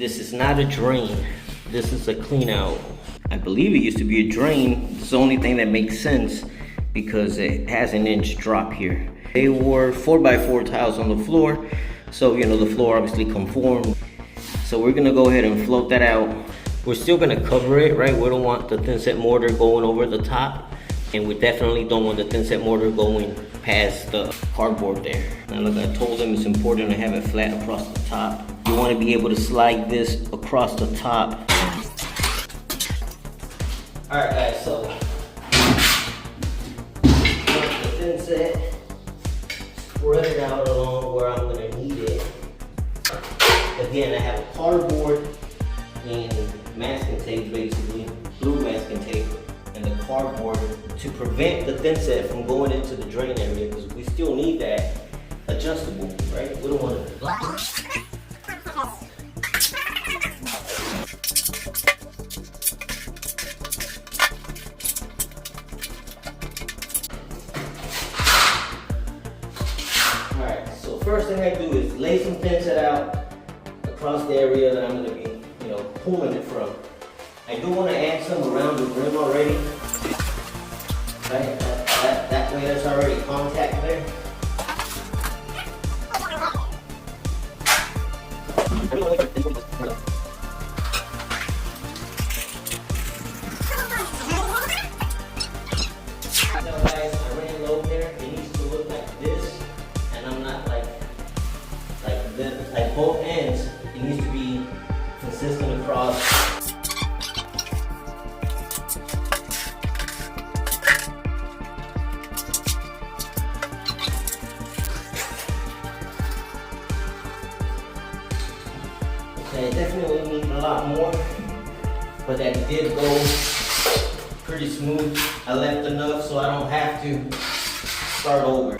This is not a drain. This is a clean out. I believe it used to be a drain. It's the only thing that makes sense because it has an inch drop here. They wore 4x4 tiles on the floor. So, you know, the floor obviously conformed. So we're gonna go ahead and float that out. We're still gonna cover it, right? We don't want the Thinset mortar going over the top. And we definitely don't want the Thinset mortar going past the cardboard there. Now look, I told them it's important to have it flat across the top. You wanna be able to slide this across the top. All right, guys, so the Thinset, spread it out along where I'm gonna need it. Again, I have a cardboard and masking tape, basically, blue masking tape, and the cardboard to prevent the Thinset from going into the drain area, because we still need that adjustable, right? We don't want to. Alright, so first thing I do is lay some Thinset out across the area that I'm going to be, you know, pulling it from. I do want to add some around the rim already. Right? That way there's already contact there. Guys, I ran low there. It needs to look like this, and I'm not like this, like both ends. It needs to be consistent across. It definitely needs a lot more, but that did go pretty smooth. I left enough so I don't have to start over.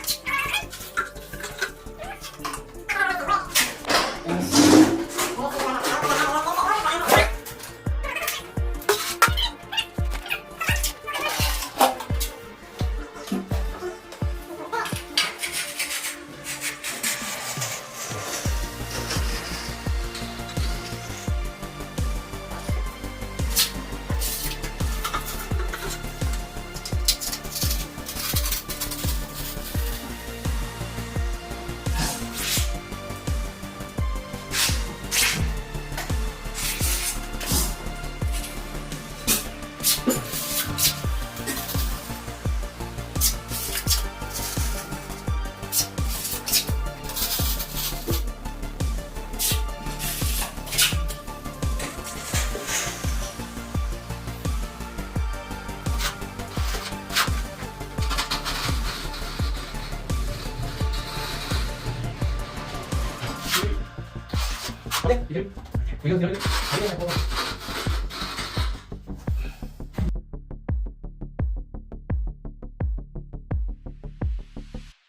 네, 이름. 이거